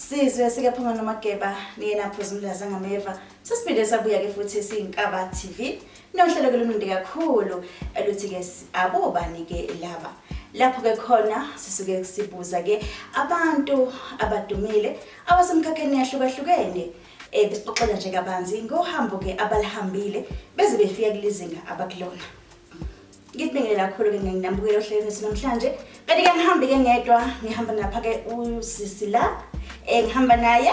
Sizwe sikaphuma noMageba niyena phuzumlaza ngameva. Sesiphinde sabuya ke futhi siyinkaba TV. Nohlelo ke lumindi kakhulu eluthi ke abobani ke laba. Lapho ke khona sisuke sibuza ke abantu abadumile abasemkhakheni yahlukahlukene. Besixoxela nje kabanzi ngohambo ke abalihambile beze befika kulizinga abakulona. Ngibingelela kakhulu ke nginambukela ohlelweni namhlanje. Kanti ke ngihambe ke ngedwa, ngihamba napha ke usisi la. Ngihamba naye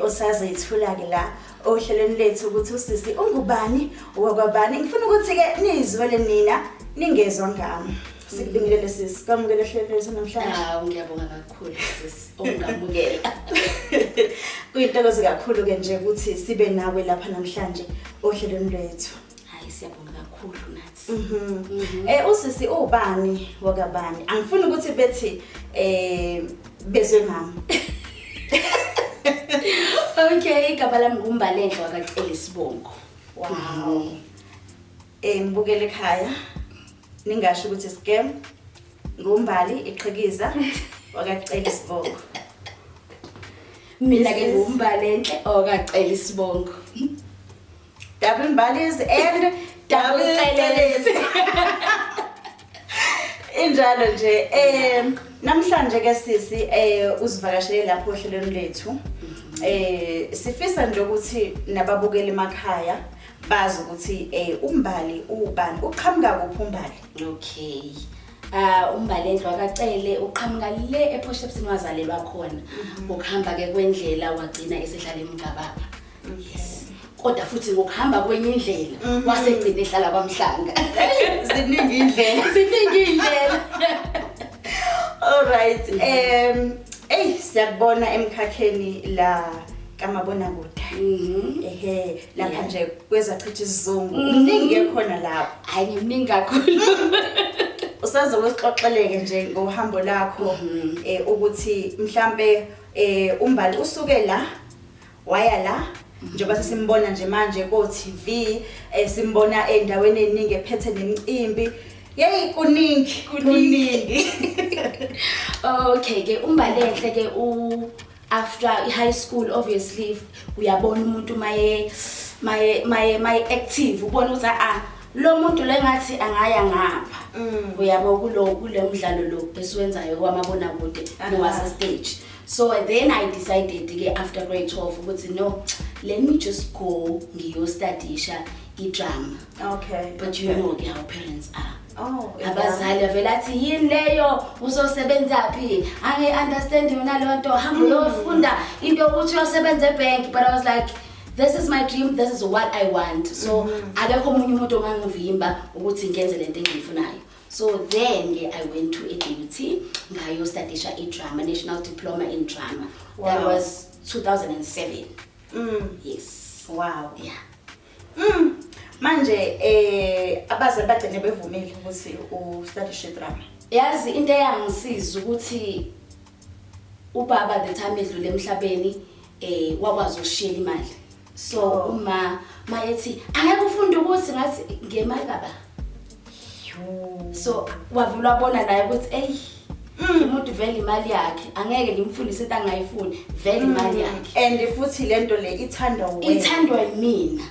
osaze ithula ke la ohlelweni lethu ukuthi usisi ungubani okwabani. Ngifuna ukuthi ke nizwele nina ningezwe ngami. Sikubingelele sisi, kamukele ohlelweni lethu namhlanje. Ngiyabonga kakhulu sisi ongamukela. Kuyintokozo kakhulu ke nje ukuthi sibe nawe lapha namhlanje ohlelweni lethu. Siyabonga kakhulu nathi. Usisi ubani wakabani? Angifuni ukuthi bethi bezwe ngami. Okay, igama lami nguMbalenhle wakacela Sibongo. Wow. Ngibukele ekhaya. Ningasho ukuthi scam. Ngumbali iqhikiza wakacela Sibongo. Mina ke nguMbalenhle wakacela Sibongo. Double Mbali's and double Celesi. Injalo nje namhlanje ke sisi uzivakashele lapho ohlelweni lethu. Sifisa nje ukuthi nababukela emakhaya bazi ukuthi umbali ubani uqhamuka kuphi umbali. Okay. uMbalenhle wakacele uqhamuka le ePortshepstone wazalelwa khona. Ukuhamba ke kwendlela wagcina esehlala eMgababa. Yes. Kodwa futhi ngokuhamba kwenye indlela wasegcina ehlala kwaMhlanga. Ziningi indlela. All right. Siyabona emkhakheni la kamabona kude. Lapha nje kwezachitha isizungu. Uningi khona lapha. Hayi ngimningi kakhulu. Usaze wesixoxeleke nje ngohambo lakho ukuthi mhlambe umbali usuke la waya la njengoba sesimbona nje manje ko TV simbona endaweni eningi ephethe nemicimbi. Yey kuningi. Okay ke uMbalenhle ke after high school obviously uyabona umuntu maye active ubona ukuthi lo muntu lengathi angaya ngapha. Uyabo kule mdlalo lo esiwenzayo kwamabona kude nowase stage. So then I decided ke after grade 12 ukuthi no, let me just go ngiyo studisha iDrama. Okay. But you know our parents are. Oh, abazali avela athi yini leyo uzosebenza phi? Ange understand yona le nto hamba uyofunda into ukuthi uyosebenza ebank. But I was like, this is my dream, this is what I want. So akekho omunye umuntu ongangivimba ukuthi ngenze lento engiyifunayo. So then I went to ADUT ngayo studisha iDrama, National Diploma in Drama. Wow. That was 2007. Yes. Wow. Yeah. Manje abaze bagcine bevumile ukuthi ustudishe iDrama. Yazi into eyangisiza ukuthi ubaba the time edlule emhlabeni wakwazi ukushiyela imali. So uma mayethi angeke ufunde ukuthi ngathi ngemali kaba. So wavula bona naye ukuthi umuntu vele imali yakhe angeke ngimfundise into angayifuni vele imali yakhe. And futhi lento le ithandwa wena. Ithandwa yimina.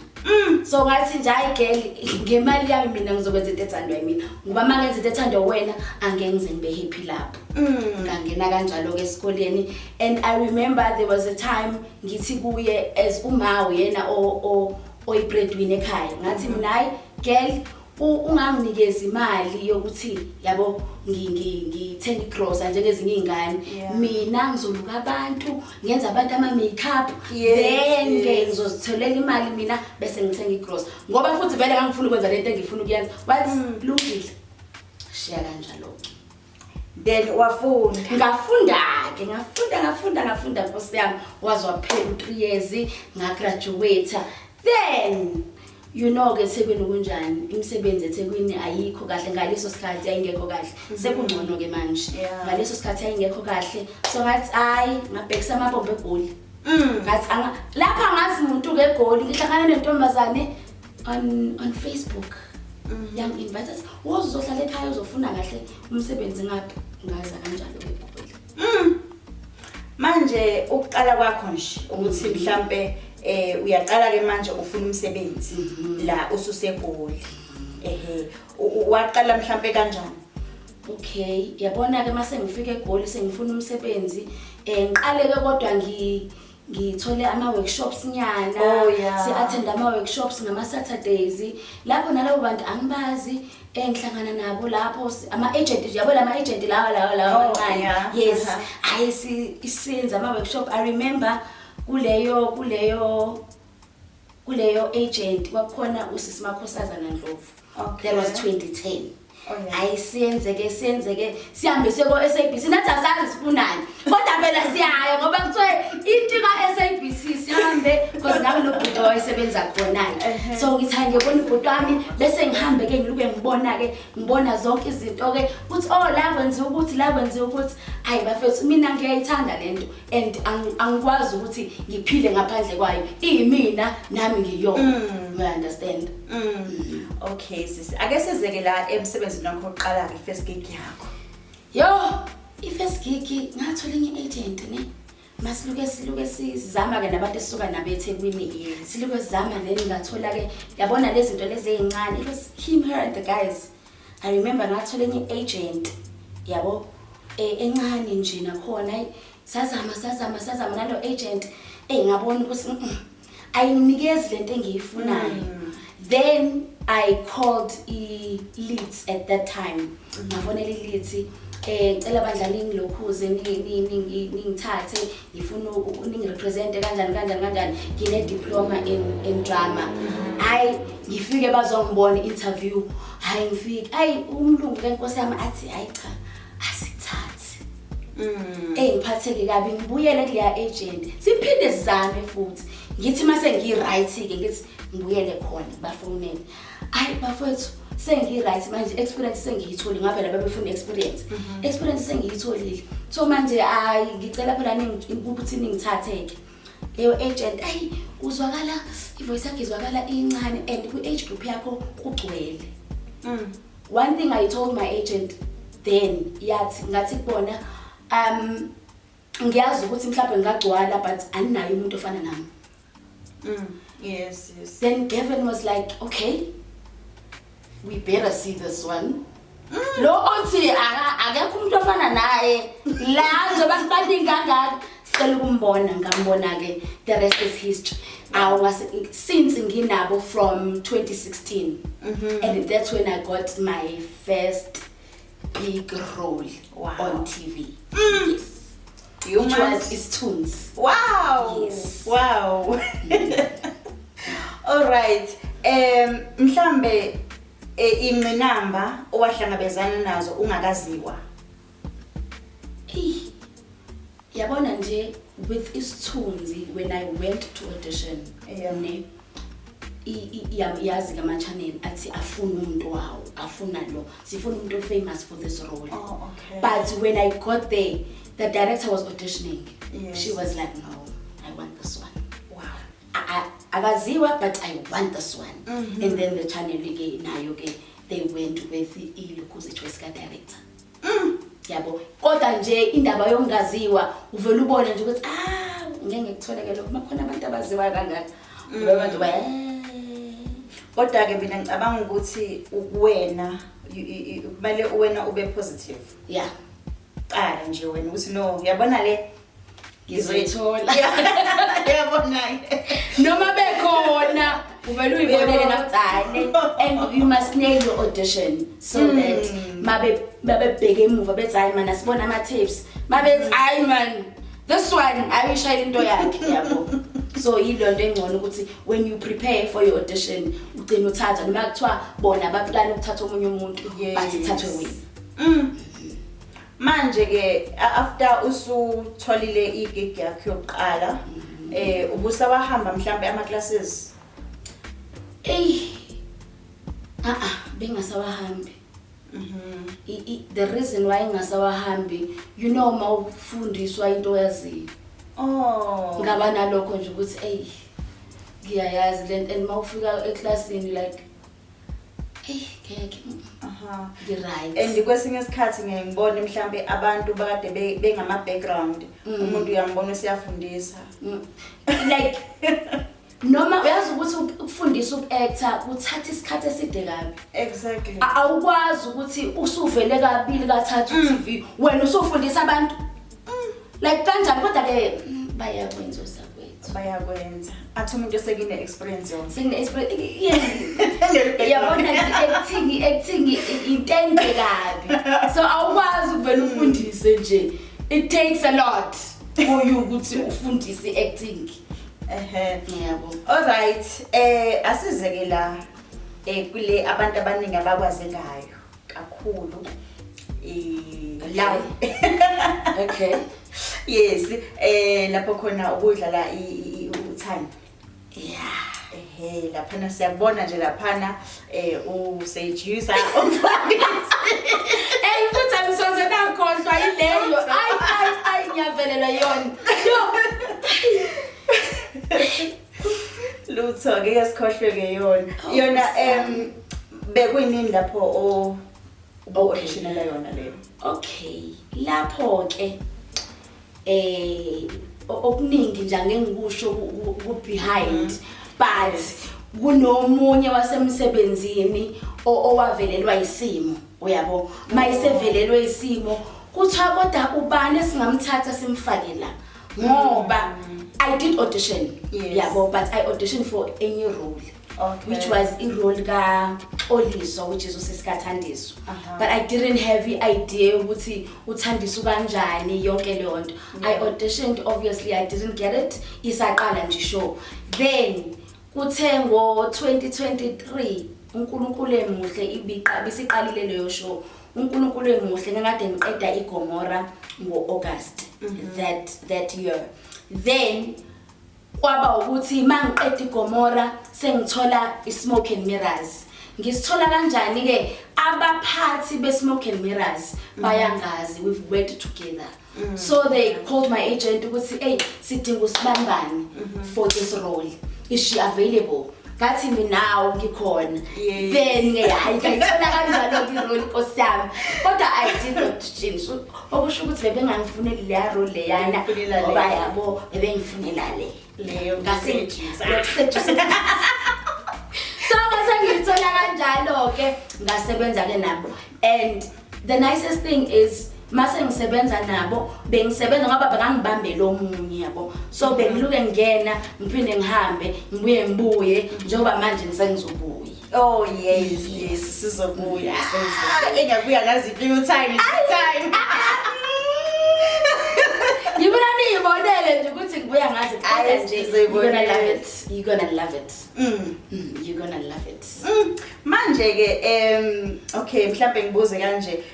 So ngathi nje hayi girl ngemali yami mina ngizokwenza into ethandwa yimina. Ngoba mangenza into ethandwa wena angeke ngize ngibe happy lapho. Ngangena kanjalo ke esikoleni. And I remember there was a time ngithi kuye as uma uyena oyi breadwinner ekhaya. Ngathi mina hayi girl unganginikeza imali yokuthi yabo ngithenga igrocery njengezinye izingane. Mina ngizoluka abantu ngenza abantu ama makeup then ngizozitholela imali mina bese ngithenga igrocery. Ngoba futhi vele ngangifuna ukwenza lento engifuna ukuyenza. Wathi lungile. Shiya kanjalo. Then wafunda. Ngafunda Nkosi yami waze waphela 3 years ngagraduate. Then you know ke eThekwini kunjani imisebenzi eThekwini ayikho kahle ngaleso sikhathi ayingekho kahle sekungcono ke manje ngaleso sikhathi ayingekho kahle so ngathi hayi ngabhekisa amabombe eGoli ngathi lapha ngazi umuntu ke eGoli ngihlangana nentombazane on Facebook yang invited wozohlala ekhaya uzofuna kahle umsebenzi ngaphi ngaza kanjalo ke eGoli. manje ukuqala kwakho nje ukuthi mhlambe uyaqala ke manje ufuna umsebenzi la ususeGoli waqala mhlambe kanjani? Okay, yabona ke mase ngifike eGoli sengifuna umsebenzi ngiqale ke kodwa ngithole ama workshops nyana si-attend ama workshops ngama Saturdays lapho nalabo bantu angibazi engihlangana nabo lapho ama agent yabona ama agent lawa kancane yes isenza ama workshop. I remember kuleyo agent kwakukhona usisi Makhosazana Ndlovu. That was 2010. Ayisenzeke sihambe seko SABC nathi asazi sifunani kodwa phela siyaya ngoba kuthiwe into ka SABC sihambe because ngabe lo bhuti wayesebenza khona so ngithi ngiyabona ubhuti wami bese ngihambe ke ngiluke ngibona zonke izinto ke uthi la kwenziwa ukuthi ayi bafethu mina ngiyayithanda lento and angikwazi ukuthi ngiphile ngaphandle kwayo iyimina nami ngiyona you understand. Okay sisi ake sizeke la emsebenzini wakho oqala ke first gig yakho. I-first gig ngathola enye agent ne masiluke sizama ke nabantu esisuka nabo eThekwini siluke sizama then ngathola ke yabona lezi zinto lezi ezincane it was him her and the guys. I remember ngathola enye agent yabo encane nje nakhona sazama nalo agent ngabona ukuthi ayinginikezi lento engiyifunayo. Then I called Leeds at that time. Ngafonela iLeeds ngicela abadlali ngilokhuze ningithathe ngifuna ningirepresent kanjani ngine diploma in drama. Ngifike bazongibona interview ngifike umlungu lenkosi yami athi cha asithathe. Ngiphatheke kabi ngibuyele kuleya agent siphinde sizame futhi ngithi mase ngiright ke ngithi ngibuyele khona bafonele bafethu sengi-right manje experience sengiyitholi ngabe laba befuna experience sengiyitholile so manje ngicela phela ukuthi ningithatheke leyo agent uzwakala ivoice yakhe izwakala incane and ku-age group yakho kugcwele. One thing I told my agent then ngathi kubona ngiyazi ukuthi mhlawumbe ngagcwala but aninayo umuntu ofana nami. Yes. Then Gavin was like, okay, we better see this one. Lo othi akekho umuntu ofana naye la nje basibaningi kangaka sicela ukumbona ngambona ke the rest is history. Since nginabo from 2016 and that's when I got my first big role on TV. Yes. Which was Isithunzi. Wow. Yes. Wow. All right. Mhlambe ingqinamba owahlangabezana nazo ungakaziwa. Yabona nje with Isithunzi when I went to audition ne yazi kama channel athi afuna umuntu wawo afuna lo sifuna umuntu famous for this role. But when I got there the director was auditioning. She was like, no, I want this one. Wow. Akaziwa but I want this one. And then the channel they went with iLukhuze Choice director. Yabo kodwa nje indaba yongaziwa uvela ubone nje ukuthi ngeke ngikutholeke lokho makhona abantu abaziwa kangaka abantu kodwa ke mina ngicabanga ukuthi ukuwena kumele uwena ube positive. Qala nje wena uthi no yabona le ngizoyithola yabona noma bekhona uvela uyibonele nakucane and you must nail your audition so that mabe bheke emuva bethi hayi man asibona ama tapes mabethi hayi man this one ayishayela into yakhe yabo. So yilo nto engcono ukuthi when you prepare for your audition ugcina uthatha noma kuthiwa bona abaplan ukuthatha omunye umuntu but ithathwe wena. Manje ke after usutholile igig yakho yokuqala ubusawahamba mhlambe ama classes bengasawahambi. The reason why ngasawahambi mawufundiswa into yaziyo ngaba nalokho nje ukuthi ngiyayazi lento and mawufika eclassini like Ngeke. Aha. Right. And kwesinye isikhathi ngeke ngibone mhlambe abantu bakade bengama background umuntu uyambona usiyafundisa. Like noma uyazi ukuthi ukufundisa ukuactor kuthatha isikhathi eside kabi. Exactly. Awukwazi ukuthi usuvele kabili kathathu TV wena usufundisa abantu. Like kanjani kodwa ke bayakwenza usakwethu. Bayakwenza. Athi umuntu osekine experience yona. Sine experience. Yabona acting intende kabi. So awukwazi ukuvela ufundise nje. It takes a lot for you ukuthi ufundise acting. Yebo. All right. Asizeke la kule abantu abaningi abakwazi ngayo kakhulu. La. Okay. Yes. Lapho khona ukudlala uthando. Yeah. Laphana siyabona nje laphana usejuicer umfundisi. Futhi angisoze nakhohlwa ileyo. Ay ngiyavelela yona. Lutho ngeke sikhohlwe yona. Yona bekuyini lapho auditionela yona leyo. Okay. Lapho ke okuningi nje ngengikusho ku behind but kunomunye wasemsebenzini owavelelwa isimo uyabo mayisevelelwe isimo kuthiwa kodwa ubani esingamthatha simfake la ngoba I did audition yabo but I auditioned for a new role. Okay. Which was a role ka Oliso which is uSiskathandiso. But I didn't have the idea ukuthi uthandiso kanjani yonke leyo nto. I auditioned, obviously I didn't get it. Isaqala nje show. Then kuthe ngo 2023 uNkulunkulu emuhle bisiqalile leyo show. uNkulunkulu emuhle ngakade ngiqeda iGomora ngo-August that year. Then kwaba ukuthi mangiqeda iGomora sengithola iSmoke and Mirrors. Ngisithola kanjani ke abaphathi beSmoke and Mirrors bayangazi, we've worked together. So they called my agent ukuthi hey sidinga usibambani for this role. Is she available? Ngathi mina ngikhona. Then ngiyayithola kanjalo irole nkosiyami. Kodwa I did not change. Okusho ukuthi bebengangifuneli le role leyana ngoba yabo bebengifunela leyo ngasetshisa. So ngasengithola kanjalo ke ngasebenza ke nabo. And the nicest thing is mase ngisebenza nabo bengisebenza ngoba bengangibambela omunye yabo. So bengiluke ngena ngiphinde ngihambe ngibuye njengoba manje ngisengizobuya. Oh yes sizobuya. Engabuya ngazi few time. Yibona niyibonele nje ukuthi ngibuya ngazi kodwa nje you're gonna love it. You're gonna love it. Manje ke okay mhlawumbe ngibuze kanje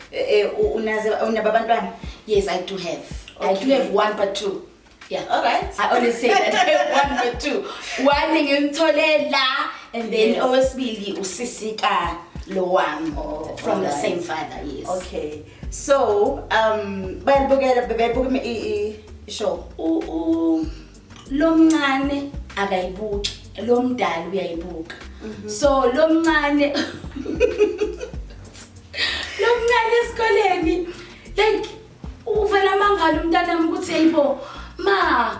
unabantwana? Yes, I do have. Okay. I do have one but two. Yeah. All right. I always say that I have one but two. One ngimthole la and then owesibili usisika lo wami from the same father. Yes. Okay. So bayibukela show. Lomncane akayibuki, lomdala uyayibuka. So lomncane esikoleni like uvela mangala umntana wami ukuthi hayibo ma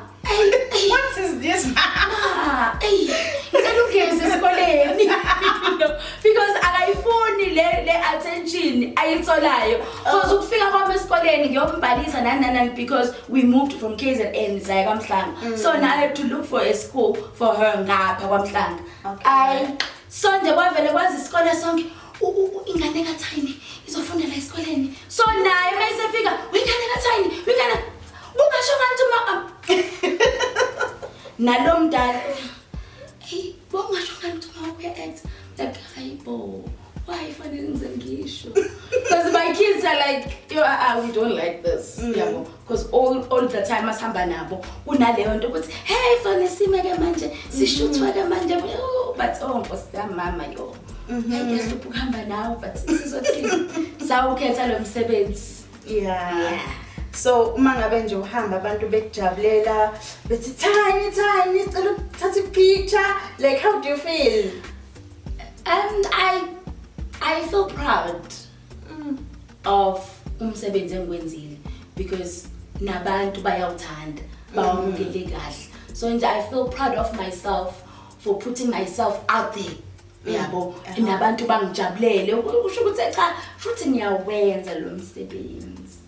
what is this? Ngicela ungeze esikoleni because akayifuni le attention ayitholayo because ukufika kwami esikoleni ngiyombhalisa nani because we moved from KZN saya kwaMhlanga. So now I have to look for a school for her ngapha kwaMhlanga. Okay. So nje kwavele kwazi isikole sonke ingane kaThini izofundela esikoleni. So naye mayisefika ingane kaThini ungasho kanti nalomdala bongasho kanti uya act like hayibo why fanele ngize ngisho because my kids are like we don't like this yabo because all the time asihamba nabo kunaleyo nto ukuthi hey fanele sime ke manje sishuthwa ke manje but nkosi mama yo ngeke ukuhamba nawe but sizothini sawukhetha lo msebenzi. Yeah. So uma ngabe nje uhamba abantu bekujabulela bethi Thini cela ukuthatha picture, like how do you feel? I I feel proud of umsebenzi engiwenzile because nabantu bayawuthanda bawamukele kahle. So nje I feel proud of myself for putting myself out there. Yabo nabantu bangijabulele usho ukuthi cha futhi ngiyawenza lo msebenzi.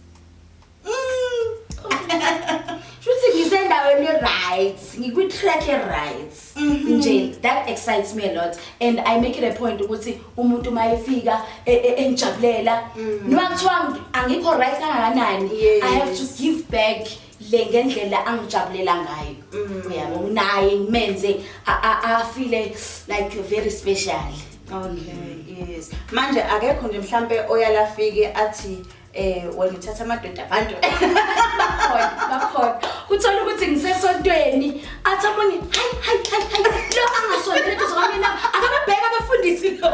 Futhi ngisendaweni right, ngikwi track right. Nje that excites me a lot and I make it a point ukuthi umuntu mayefika engijabulela noma kuthiwa angikho right kangakanani I have to give back le ngendlela angijabulela ngayo. Uyabo naye ngimenze I feel like very special. Okay, yes. Manje akekho nje mhlambe oyalafike athi wena uthatha amadoda abantu bakhona uthola ukuthi ngisesontweni athi abone hayi lo angasondele kuzomina akababheka abafundisi lo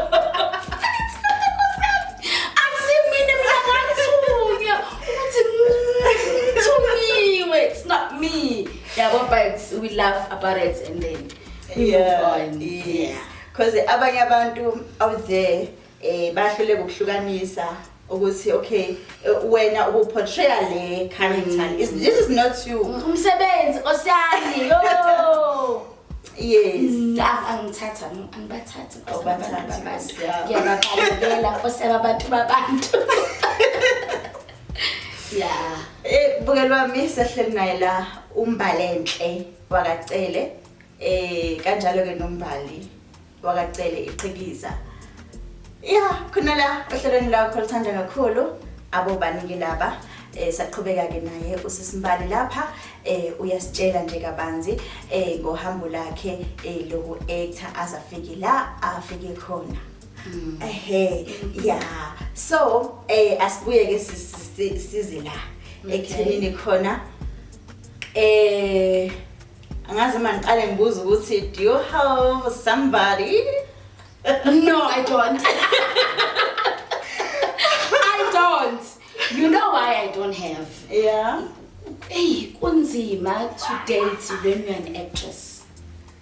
akusimini mina ngithunya ukuthi thunyiwe it's not me. Yeah, but we laugh about it and then we move on. Yeah. Because abanye abantu out there bahlule ukuhlukanisa ukuthi okay wena uportray le character this is not you umsebenzi osiyani yo. Yes. Angithatha angibathatha abantu ngiyababhalela oseba abantu babantu. Yeah. Bukelwa mi sehleli naye la umbalenhle wakacele kanjalo ke nombali wakacele iqhikiza. Yeah, khona la ohlelweni lakho lithanda kakhulu abo banike laba saqhubeka ke naye usisimbali lapha uyasitshela nje kabanzi ngohambo lakhe loku actor azafike la afike khona. Yeah, so asibuye ke size la ekuthenini khona angazi manje qale ngibuza ukuthi do you have somebody? No, I don't. I don't. You know why I don't have? Yeah. Hey, kunzima to date when you're an actress.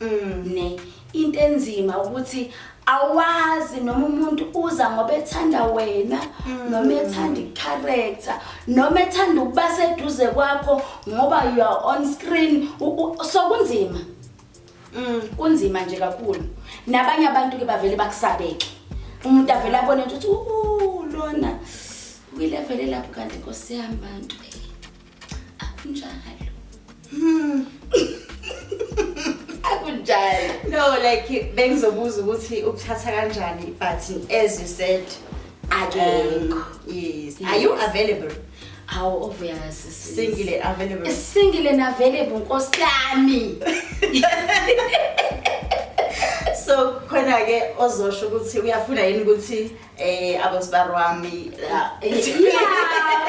Ne, into enzima ukuthi awazi noma umuntu uza ngoba ethanda wena noma ethanda i-character noma ethanda ukuba seduze kwakho ngoba you are on screen so kunzima. Kunzima nje kakhulu. Nabanye abantu ke bavele bakusabeke. Umuntu avela abone ukuthi lona uyilevele lapho kanti Nkosi yami bantu akunjalo. Akunjalo. No, like bengizobuza ukuthi ukuthatha kanjani but as you said yes. Are you available? How obvious single available? Single and available Nkosi yami. So khona ke ozosho ukuthi uyafuna yini ukuthi abosibaro wami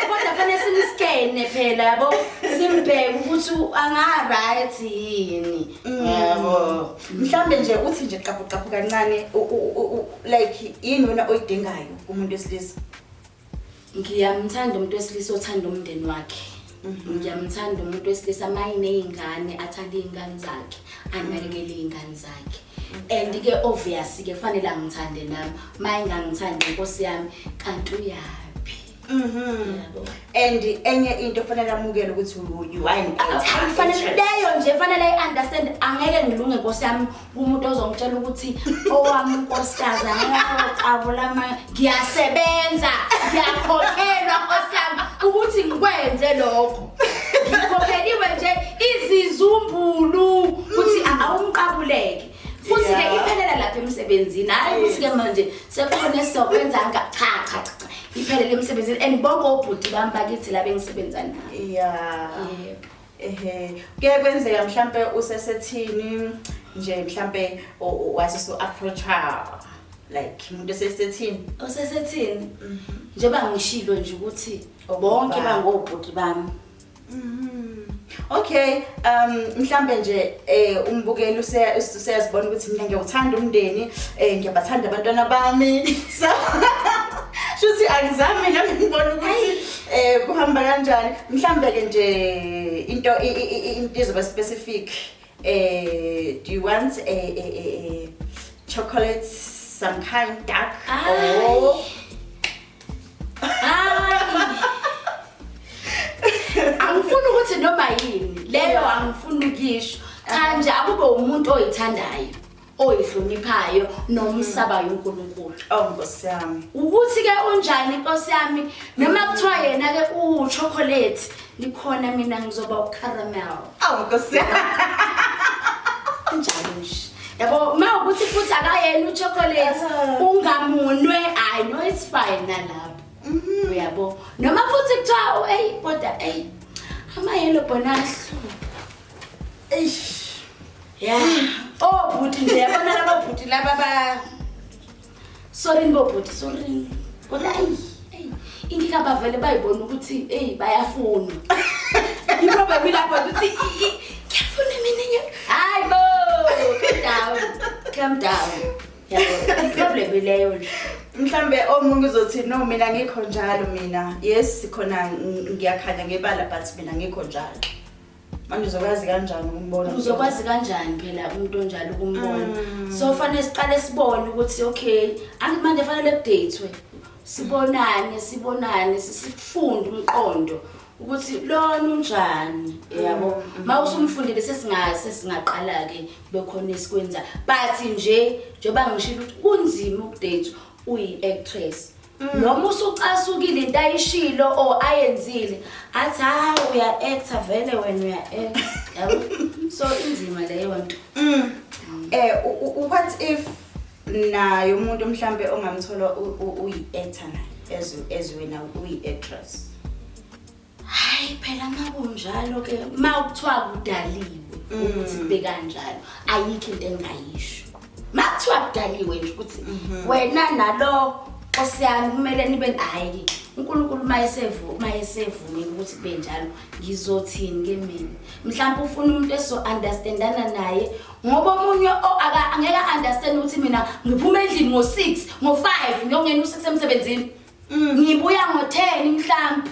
kodwa fanele simskene phela yabo simbheke ukuthi anga right yini yabo mhlambe nje uthi nje qaphu kancane like yini wena oyidingayo kumuntu wesilisa. Ngiyamthanda umuntu wesilisa othanda umndeni wakhe. Ngiyamthanda umuntu wesilisa mayinezingane athanda izingane zakhe anakekele izingane zakhe. And ke obvious ke fanele angithande nami mayingangithandi Nkosi yami kanti uyaphi. Yabo. And enye into fanele amukele ukuthi you are an actor. Fanele leyo nje fanele understand angeke ngilunge Nkosi yami umuntu ozongitshela ukuthi owami unkosikazi angiyaqabula ngiyasebenza ngiyakhokhelwa Nkosi yami ukuthi ngikwenze lokho. Ngikhokheliwe nje izizumbulu ukuthi awumqabuleke. Futhi ke iphelela lapha emsebenzini hayi ukuthi ke manje sekukhona sizokwenza cha iphelele emsebenzini and bonke obhuti bami bakithi la bengisebenza nabo. Yeah. Kuye kwenzeka mhlambe usesethini nje mhlambe wasiso approach like umuntu esesethini osesethini njengoba ngishilo nje ukuthi bonke bangobhuti bami. Okay, mhlambe nje umbukeli useyazibona ukuthi mina ngiyawuthanda umndeni, ngiyabathanda abantwana bami. So shuthi angizami nami ngibona ukuthi kuhamba kanjani. Mhlambe ke nje into izoba specific. Do you want a chocolate some kind dark Hayi. Angifuni ukuthi noma yini leyo angifuni ukisho cha nje akube umuntu oyithandayo oyihloniphayo nomsabayo uNkulunkulu. Oh Nkosi yami. Ukuthi ke unjani Nkosi yami noma kuthiwa yena ke chocolate likhona mina ngizoba ucaramel. Oh Nkosi yami. Njalo nje. Yabo mawukuthi futhi akayena uchocolate ungamunwe I know it's fine nalapho. Uyabo noma futhi kuthiwa hey kodwa hey ama yellow bonahlu. Eish. Yeah. Oh bhuti nje yabona laba bhuti laba ba sorry bhuti sorry. Kodwa hey inkinga bavele bayibona ukuthi hey bayafuna. Iproblem lapho ukuthi ngiyafuna mina hayibo calm down. Yabo iproblem leyo nje. Mhlambe omunye uzothi no mina ngikho njalo mina. Yes sikhona ngiyakhanya ngebala but mina ngikho njalo. Manje uzokwazi kanjani ukumbona? Uzokwazi kanjani phela umuntu onjalo ukumbona? So fanele siqale sibone ukuthi okay, manje fanele updatwe. Sibonane, sisifunde umqondo ukuthi lona unjani. Yabo. Mawusumfundile sesingaqala ke bekhona esikwenza. But nje njoba ngishilo ukuthi kunzima ukudate uyi-actress. Noma usucasukile into ayishilo o ayenzile athi ha uya actor vele wena uya act. Yabo. So inzima leyo nto. What if nayo umuntu mhlambe ongamthola uyi-actor naye as wena uyi-actress? Hayi phela makunjalo ke mawukuthiwa kudaliwe ukuthi kube kanjalo ayikho into engayisho. Makuthiwa kudaliwe nje ukuthi wena nalo Nkosi yami kumele nibe hayi uNkulunkulu mayesevumile ukuthi kube njalo ngizothini ke mina mhlawumbe ufuna umuntu eso understandana naye ngoba omunye angeke understand ukuthi mina ngiphuma endlini ngo6 ngo5 ngiyongena u6 emsebenzini ngibuya ngo10 mhlawumbe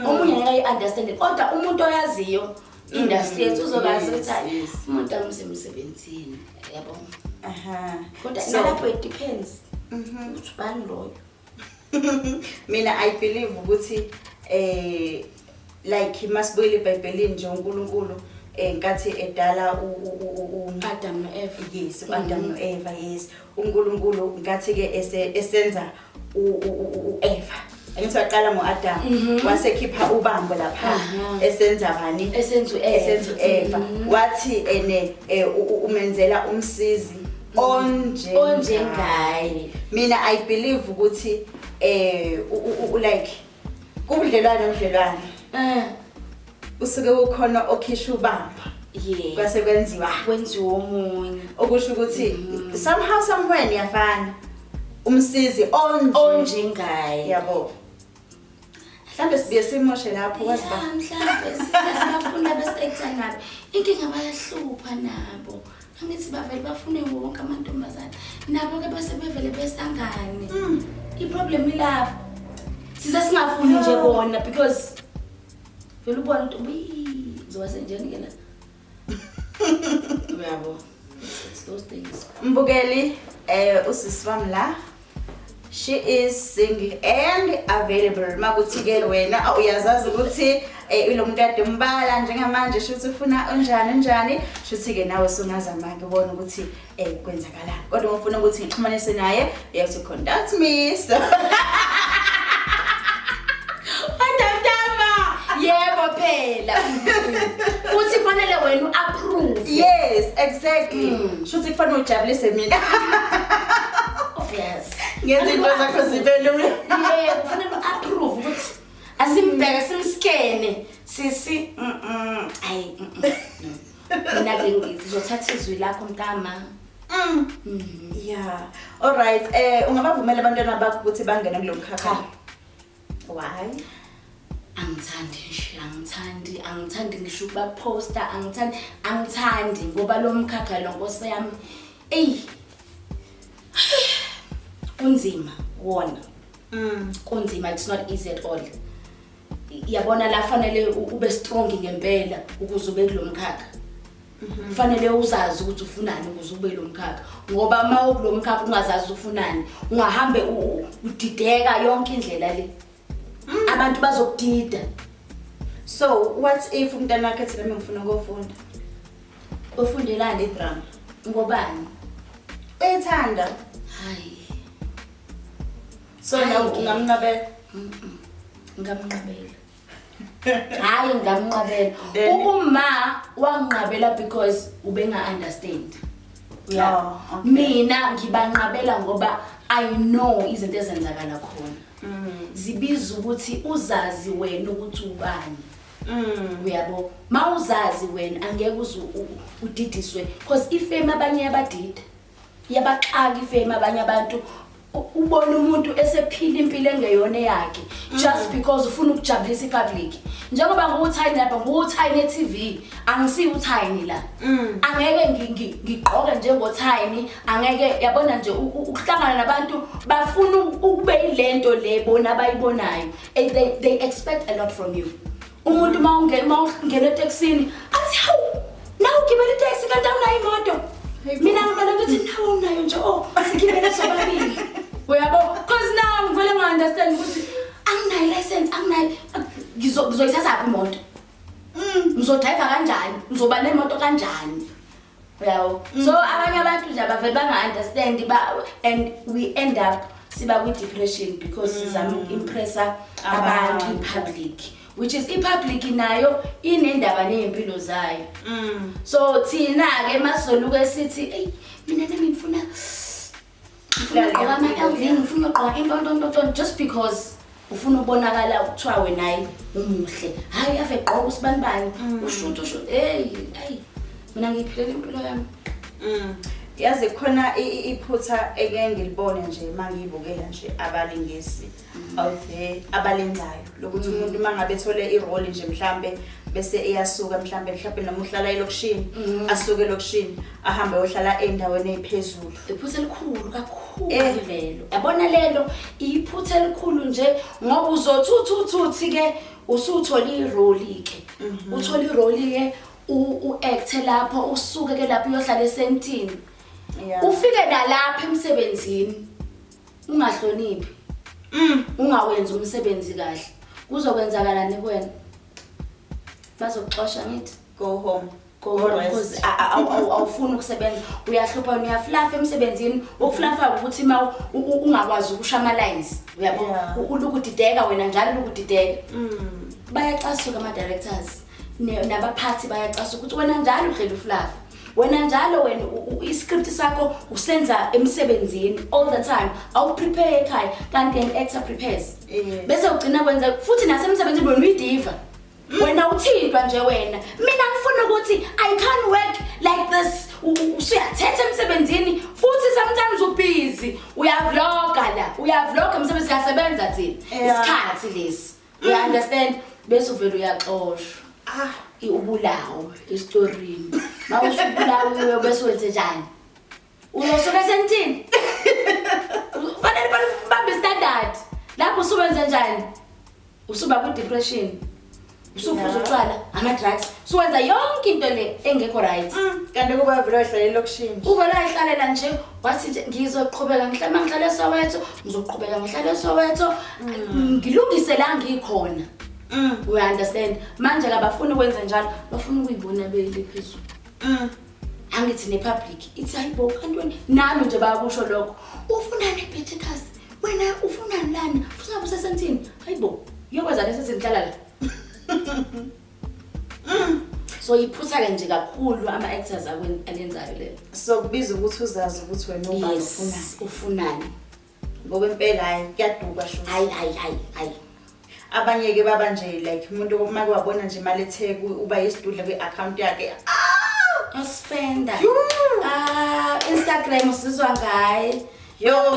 omunye angeke understand kodwa umuntu oyaziyo industry yethu uzobazi ukuthi umuntu amsemsebenzini yabo kodwa nalapho it depends. Ubani loyo? Mina I believe ukuthi like masibuyile eBhayibhelini nje uNkulunkulu nkathi edala Adam noEva. Yes, Adam noEva yes. uNkulunkulu nkathi ke esenza uEva. Angithi waqala ngoAdam wasekhipha ubambo lapha esenza bani? Esenza uEva. Wathi umenzela umsizi onjengaye. Mina I believe ukuthi like kubudlelwane usuke ukhona okhisha ubamba kwase kwenziwa omunye okusho ukuthi somehow somewhere niyafana umsizi onjengaye yabo. Mhlambe sibiye simoshe lapho kwazi ba mhlambe singafunda bese-actor nabo inkinga bayahlupha nabo. Angithi bavele bafune wonke amantombazana nabo ke bese bevele besangane. Iproblem ilapho size singafuni nje bona because vele ubona ukuthi ngizowasenjani ke la. Uyabo it's those things. Mbukeli usisi wami la she is single and available. Makuthi ke wena uyazazi ukuthi lo muntu ade umbala njengamanje shuthi ufuna unjani shuthi ke nawe sungazama ke ubona ukuthi kwenzakalani. Kodwa ngifuna ukuthi ngixhumanise naye you have to contact me. So yebo phela uthi fanele wena uapprove. Yes exactly. Shuthi kufanele ujabulise mina. Obvious. Ngenze into zakho zibe lula. Yebo kufanele uapprove ukuthi asimbheke simskene sisi ayi mina ke ngizothatha izwi lakho mntama. Yeah. All right. Ungabavumela abantwana bakho ukuthi bangene kulomkhakha? Why? Angithandi ngisho ukuba poster angithandi ngoba lo mkhakha lo Nkosi yami unzima wona. Kunzima, it's not easy at all. Yabona la fanele ube strong ngempela ukuze ube kulomkhakha. kufanele uzazi ukuthi ufunani ukuze ube lo mkhakha ngoba uma ukulo mkhakha ungazazi ufunani ungahambe udideka yonke indlela le abantu bazokudida. So what if umntana wakhe ethi nami ngifuna ukufunda? Ufundelani Drama. ngobani? Ethanda. Hayi. So now ungamnqabela. Ngamnqabela. Hayi ngamnqabela. Uma wanqabela because ubenga understand. Yeah. Mina ngibanqabela ngoba I know izinto ezenzakala khona. Zibiza ukuthi uzazi wena ukuthi ubani. Uyabo mawuzazi wena angeke udidiswe because ifame abanye yabadida yabaxaka ifame abanye abantu ubona umuntu esephila impilo engeyona yakhe just because ufuna ukujabulisa ipublic njengoba nguTiny lapha nguTiny TV angisi uTiny la angeke ngigqoke njengoTiny angeke yabona nje ukuhlangana nabantu bafuna ukube ilento le bona abayibonayo they expect a lot from you. Umuntu mawungena eTaxini athi hawu nawu gibela iTaxi kanti awunayo imoto mina ngifana ukuthi nawu unayo nje sigibele sobabili uyabo because now ngivele nga-understand ukuthi anginayo license anginayo ngizoyithatha imoto ngizodrayiva kanjani ngizoba nemoto kanjani uyabo so abanye abantu nje abavele banga-understand and we end up siba kwi-depression because sizama uku-impressa abantu i-public which is i-public nayo inendaba ney'mpilo zayo. So thina-ke masizoluke sithi eyi mina nami ngifuna ukugqoka ama-LV ngifuna ukugqoka intontontonton just because ufuna ubonakala kuthiwa wenayi umuhle hhayi ave gqoka usibanibani ushuthi eyi mina ngiyiphilela impilo yami. Yazi khona iphutha eke ngilibone nje mangiyibukela nje abalingisi out there abalenzayo lokuthi umuntu mangabe ethole irole nje mhlambe bese iyasuka mhlambe noma uhlala elokushini asuke elokushini ahambe ohlala endaweni eziphezulu. Iphutha elikhulu kakhulu lelo yabona lelo iphutha elikhulu nje ngoba uzothuthuthi ke usuthola irole ke uthola irole ke u-act lapho usuke ke lapho uyohlala esentini. Ufike nalapha emsebenzini ungahloniphi ungawenza umsebenzi kahle kuzokwenzakalani kuwena bazokuxosha ngithi go home because awufuni ukusebenza uyahlupha uyaflafa emsebenzini ukuflafa ukuthi ma ungakwazi ukusha ama lines uyabo ulukudideka wena njalo ulukudideka bayacasuka ama directors nabaphathi bayacasuka ukuthi wena njalo uhleli uflafa wena njalo wena iscript sakho usenza emsebenzini all the time awu prepare ekhaya kanti an actor prepares bese ugcina kwenza futhi nasemsebenzini wena uyidiva wena uthintwa nje wena mina ngifuna ukuthi I can't work like this usuyathetha emsebenzini futhi sometimes ubusy uyavlogga umsebenzi kasebenza thina isikhathi lesi you understand bese uvela uyaxoshwa ubulawo istorini mawusubulawo bese wenze njani uyosuka sentini fanele bambe standard lapho usubenze njani usuba ku depression usuphuza utshwala ama drugs suwenza yonke into le engekho right kanti kuba vele uhlala elokushini uvela ihlalela nje wathi nje ngizoqhubeka ngihlala eSoweto ngizoqhubeka ngihlala eSoweto ngilungise la ngikhona. We understand manje abafuni ukwenza njalo bafuna ukuyibona beliphezulu angithi nepublic ithi hayibo kantoni nami nje bayakusho lokho ufunani ePetercas wena ufunani lana ufuna busesentini hayibo yokwenza lesenthlala la so iphutha ke nje kakhulu ama actors alenzayo lelo so kubiza ukuthi uzazi ukuthi wena ubani ufunani ngoba impela hayi kuyaduka sho hayi abanye ke baba nje like umuntu uma kwabona nje imali etheke uba yesidudla kwi-account yakhe spenda Instagram usizwa ngaye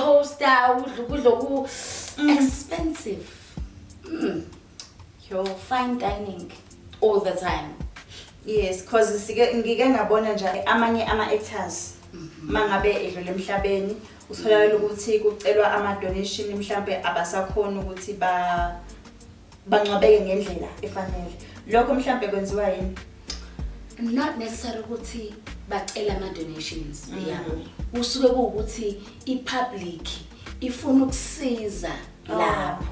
poster ukudla ku expensive your fine dining all the time. Yes, cause ngike ngabona nje amanye ama actors mangabe edlule emhlabeni uthola ukuthi kucelwa ama donation mhlambe abasakhona ukuthi bangcwabeke ngendlela efanele lokho mhlambe kwenziwa yini not necessary ukuthi bacela ama donations yabo. Usuke ukuthi ipublic ifuna ukusiza lapho.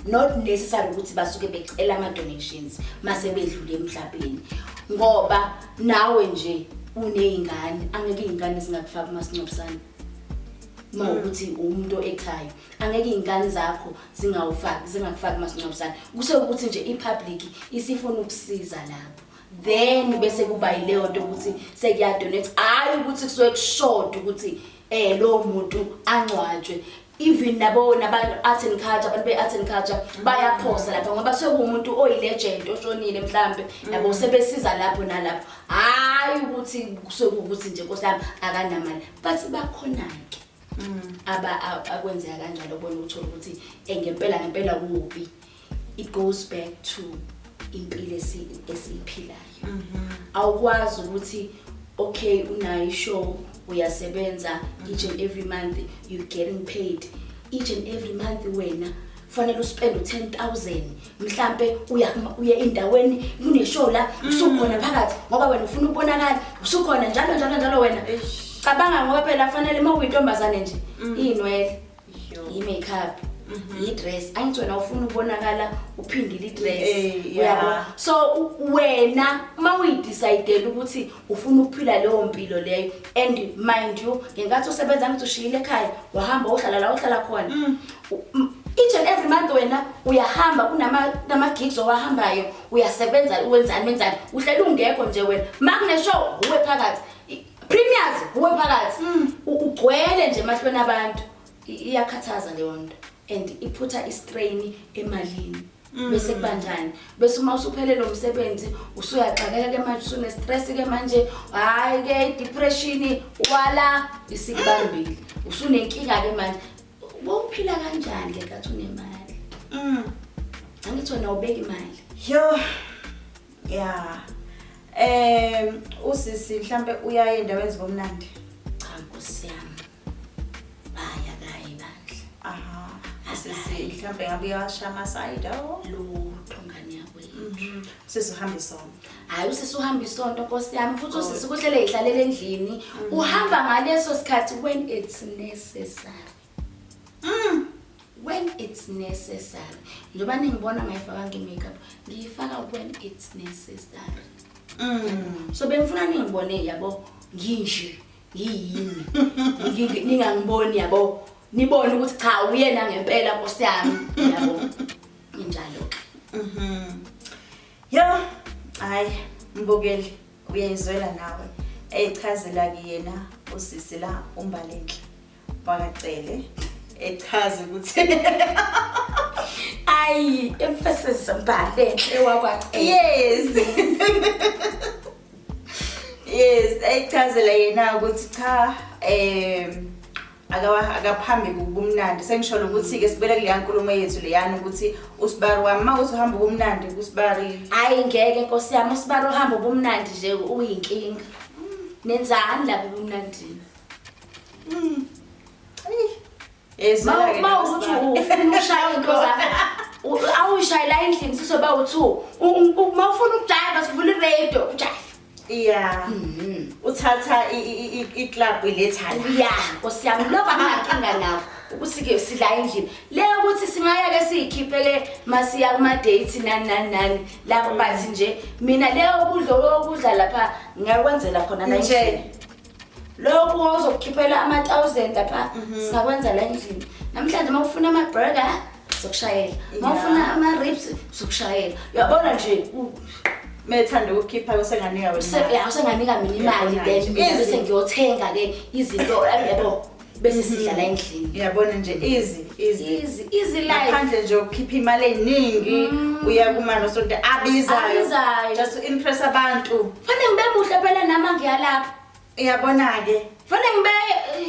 Not necessary ukuthi basuke becela ama donations mase bedlule emhlabeni. Ngoba nawe nje unezingane, angeke izingane zingakufaka umasingcwabisane. Mawukuthi umuntu ekhaya, angeke izingane zakho zingakufaka umasingcwabisane. Kuse ukuthi nje ipublic isifuna ukusiza lapho. Then bese kuba yileyo nto ukuthi sekuya donate, hayi ukuthi kusuke kushoda ukuthi lo muntu angcwatshwe. Even nabo nabantu art and culture, abantu be art and culture bayaphosa lapha ngoba sekumuntu oyilegend oshonile mhlambe yabo sebesiza lapho nalapho. Hayi ukuthi kusokuthi nje nkosami akanamali, but bakhona ke akwenzeka kanjalo bona uthola ukuthi ngempela kuphi. It goes back to impilo esiphilayo. Awukwazi ukuthi okay unayo show uyasebenza each and every month you getting paid each and every month wena fanele uspend 10,000 mhlambe uya endaweni kune show la usukhona phakathi ngoba wena ufuna ukubonakala usukhona njalo wena cabanga ngoba phela fanele mawuyintombazane nje inwele i-makeup i-dress angithi wena ufuna ukubonakala uphindile i-dress uyabo. So wena mawuyidecide ukuthi ufuna ukuphila leyo mpilo leyo and mind you ngenkathi usebenza ngithi ushiyile ekhaya wahamba uhlala la uhlala khona each and every month wena uyahamba kunama gigs owahambayo uyasebenza wenzani uhleli ungekho nje wena makune show uwe phakathi premiers uwe phakathi ugcwele nje mahlweni abantu. Iyakhathaza leyo nto and iphutha istrain emalini bese kubanjani bese uma usuphelele umsebenzi usuyaxakeka ke manje usune stress ke manje hayi ke depression wala isikubambile usunenkinga ke manje wawuphila kanjani ke kathi unemali angithi wena ubeka imali yo yeah usisi mhlambe uya endaweni zibomnandi cha nkosiyami sisi mhlambe ngabe uyashama side lutho ngani yakwethu sisuhamba isonto. Hayi usisuhamba isonto nkosiyami futhi usisukuhlele idlalele endlini uhamba ngaleso sikhathi when it's necessary. When it's necessary. Njoba ningibona ngayifaka nge-makeup ngiyifaka when it's necessary. So bengifuna ningibone yabo nginje yini ningangiboni yabo nibone ukuthi cha uyena ngempela Nkosi yami yabo injalo. Yo hayi mbukeli uyayizwela nawe eyichazela kuyena usisi la uMbalenhle wakacele echaze ukuthi ayi emphasis Mbalenhle wakwacele. Yes eyichazela yena ukuthi cha akaphambi kubumnandi sengisho ukuthi ke sibele kule yankulumo yethu leyana ukuthi usibari wami mawuthi uhamba ubumnandi kusibari hayi ngeke Nkosi yami usibari uhamba ubumnandi nje uyinkinga nenzani lapha ubumnandi yezela ke mawuthi ufuna ushaya intoza awushayela endlini sisoba u2 mawufuna ukujayiva sivula iradio ujayiva yeah uthatha iclub ilethana yeah Nkosi yami lokho akunankinga nawo ukuthi ke sidla endlini leyo ukuthi singaya ke siyikhiphe masiya kuma date nani lapho bathi nje mina leyo okudla lapha ngiyakwenzela khona la endlini lokho ozokukhiphela ama1000 lapha singakwenza la endlini namhlanje mawufuna ama burger sokushayela mawufuna ama ribs sokushayela uyabona nje methanda ukukhipha usenganika wena usenganika mina imali then bese ngiyothenga ke izinto yabo bese sidlala endlini uyabona nje easy life ngaphandle nje ukukhipha imali eningi uya kumano sonto abizayo just to impress abantu fanele ngibe muhle phela nama ngiyalapha uyabona ke fanele ngibe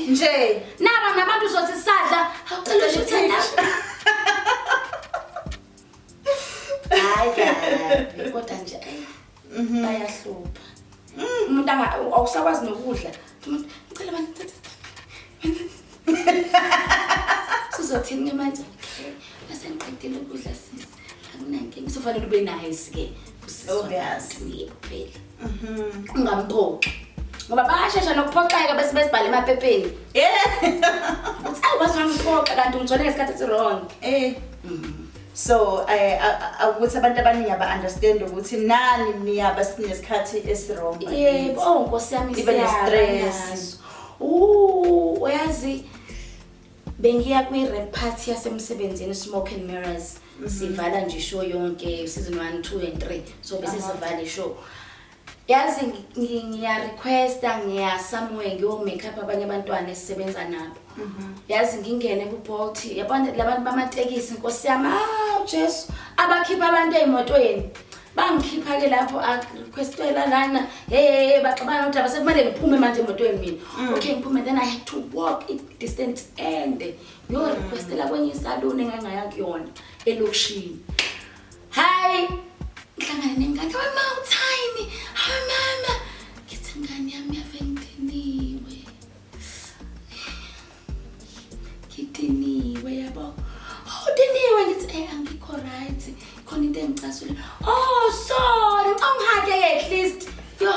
nje naba nabantu sothi sisadla awucela ukuthanda hayi kodwa nje bayahlupha umuntu awusakwazi nokudla umuntu ngicela abantu sizothini manje bese ngiqedile ukudla sisi akunankinga sofanele ube nice ke Obvious. Phela ungamphoqi ngoba bayashesha nokuphoqeka bese besibhale emaphepheni uthi awubasangimphoqa kanti ngithole ngesikhathi esirong so ukuthi abantu abaningi aba-understand ukuthi nani niyaba sinesikhathi esirong yebo nkosi yami stress uyazi bengiya kwi-rap party yasemsebenzini Smoke and Mirrors sivala nje show yonke season 1 2 and 3 so bese sivala ishow yazi ngiya requesta ngiya somewhere ngiyo make up abanye abantwana esisebenza nabo yazi ngingene ku Bolt yabona labantu bamatekisi Nkosi yami Jesu abakhipha abantu ezimotweni bangikhipha ke lapho requestela lana baxabana ukuthi abasekumele ngiphume manje emotweni mina okay ngiphume then I had to walk a distance ende yo requestela kwenye salon engangaya kuyona elokishini hi ngihlangana nengane mama uTiny hi mama ngithi ngani yami yavendiniwe ngidiniwe yabo udiniwe ngithi angikho right khona into engicasule sorry ungihake at least yo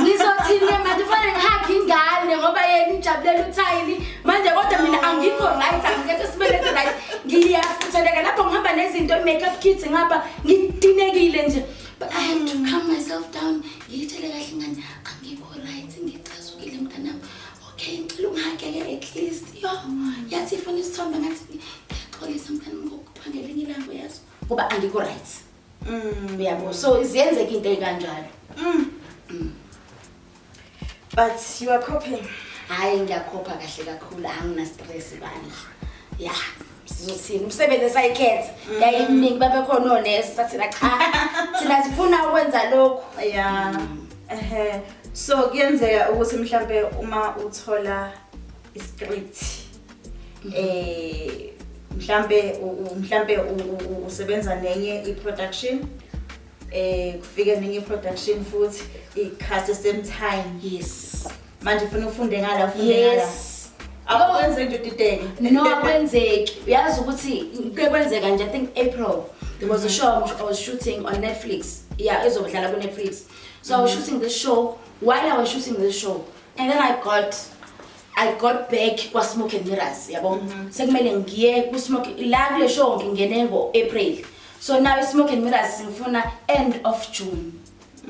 ngizothini manje fanele ngihake ingane ngoba yena ijabulela uTiny manje kodwa mina angikho right angeke sibeleze right ngiyafutheleka lapho ngihamba nezinto makeup kits ngapha ngidinekile nje but I have to calm myself down ngiyithele kahle ngani angikho right ngicasukile mntanami okay ngicela ungihake at least yo yathi ifuna isithombe ngathi ngiyaqolisa mntana ngokuphangela enye ilango yazo ngoba angikho right uyabo so iziyenzeka into ekanjalo but you are coping hayi ngiyakhopha kahle kakhulu angina stress bani yeah sizothini umsebenzi esayikhetha yayiminingi babe khona onesi sathina cha thina sifuna ukwenza lokho yeah so kuyenzeka ukuthi mhlambe uma uthola iscript mhlambe usebenza nenye iproduction kufike nenye iproduction futhi icast same time yes manje ufuna ufunde ngala ufunde ngala akwenze nje udideke no akwenzeki uyazi ukuthi kwenzeka nje I think April there was a show I was shooting on Netflix yeah ezobudlala ku Netflix so I was shooting this show while I was shooting this show and then I got back kwa Smoke and Mirrors yabo sekumele ngiye ku Smoke la kule show ngingene ngo April so now Smoke and Mirrors ngifuna end of June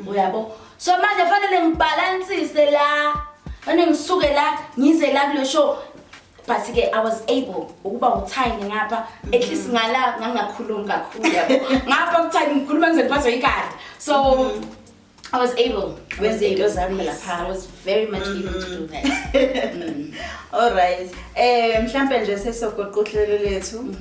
uyabo so manje fanele ngibalansise la fanele ngisuke la ngize la kule show but ke I was able ukuba uTiny ngapha at least ngala ngangakhulumi kakhulu yabo ngapha uTiny ngikhuluma ngize ngiphathwe ikadi so I was able. I was very much able to do that. All right. Mhlambe nje sesogoqohlelo lethu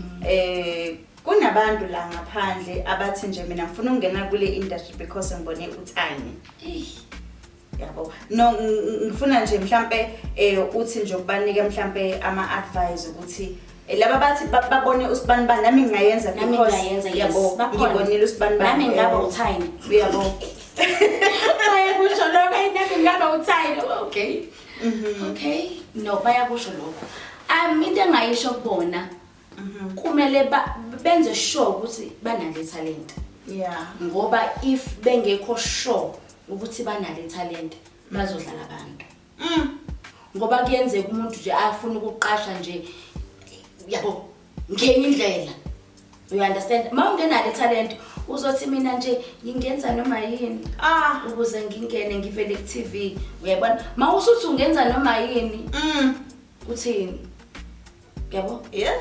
kunabantu la ngaphandle abathi nje mina ngifuna ukungena kule industry because ngibone uTiny. Yabo. No ngifuna nje mhlambe uthi nje ukubanika mhlambe ama advice ukuthi laba bathi babone usibani bani nami ngingayenza because yabo ngibonile usibani bani nami ngaba uTiny. Yabo. Bayakusho lokho ayinami ngaba uTiny okay okay no bayakusho lokho into engayisho kubona kumele benze sure ukuthi banale talent yeah ngoba if bengekho sure ukuthi banale talent bazodlala abantu ngoba kuyenzeka umuntu nje afuna ukuqasha nje yabo ngenye indlela you understand mawungenale talent uzothi mina nje ngingenza noma yini ukuze ngingene ngivele ku TV uyabona mawusuthi ungenza noma yini uthini yabo yeah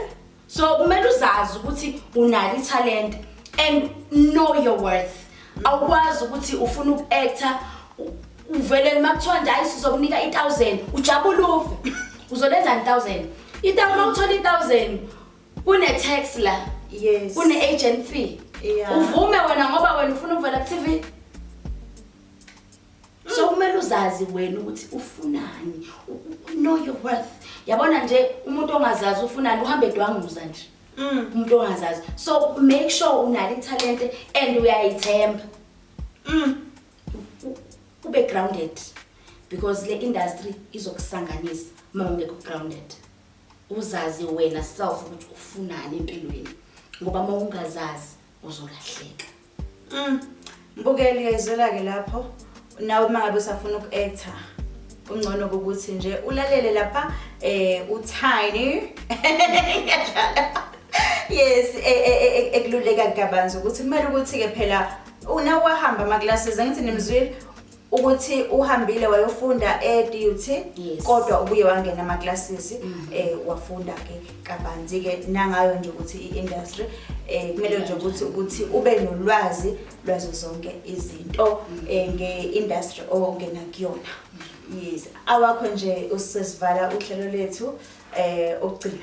so kumele uzazi ukuthi unali talent and know your worth awukwazi ukuthi ufuna ukuactor uvele makuthiwa nje ayisizokunika 1000 ujabula ufe uzolenza 1000 itawu uthola 1000 kune tax la yes kune agent fee yeah uvume wena ngoba wena ufuna ukuvela ku TV so kumele uzazi wena ukuthi ufunani know your worth yabona nje umuntu ongazazi ufunani uhambe edwanguza nje umuntu ongazazi so make sure unali talent and uyayithemba ube grounded because le industry izokusanganisa uma ungekho grounded uzazi wena self ukuthi ufunani empilweni ngoba uma ungazazi uzolahleka Mbukeli uyayizwela ke lapho nawe mangabe usafuna uku-actor ungcono ukuthi nje ulalele lapha uTiny yes ekululeka kabanzi ukuthi kumele ukuthi ke phela una wahamba ama classes angithi nimzwile ukuthi uhambile wayofunda eDUT kodwa ubuye wangena ama classes wafunda ke kabanzi ke nangayo nje ukuthi iindustry kumele nje ukuthi ube nolwazi lwazo zonke izinto ngeindustry ongena kuyona. Yes awakho nje usesivala uhlelo lethu ogcina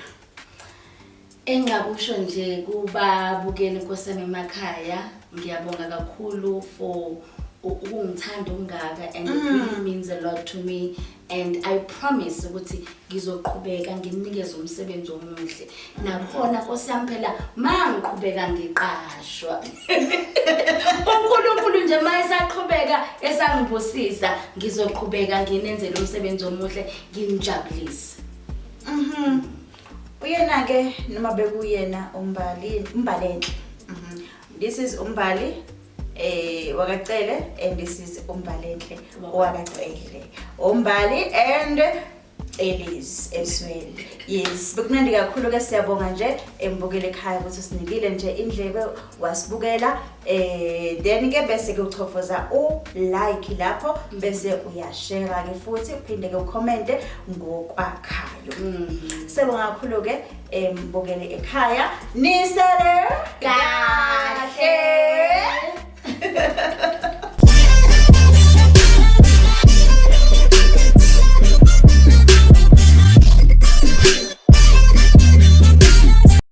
engakusho nje kubabukeli nkosana emakhaya ngiyabonga kakhulu for ukungithanda ungaka and it really means a lot to me and I promise ukuthi ngizoqhubeka nginikeze umsebenzi omuhle nakhona nkosiyami phela mangiqhubeka ngiqashwa uNkulunkulu nje mayisaqhubeka esangibusisa ngizoqhubeka nginenzele umsebenzi omuhle nginijabulise. Uyena ke noma bekuyena umbalenhle. This is umbali wakacele and this is umbalenhle wakacele. Umbali and Elise as well. Yes, bekunandi kakhulu ke siyabonga nje embukele ekhaya ukuthi sinikile nje indlebe wasibukela then ke bese ke uchofoza like lapho bese uyashare ke futhi uphinde ke ucomment ngokwakhayo. Sibonga kakhulu ke embukele ekhaya nisele kahle.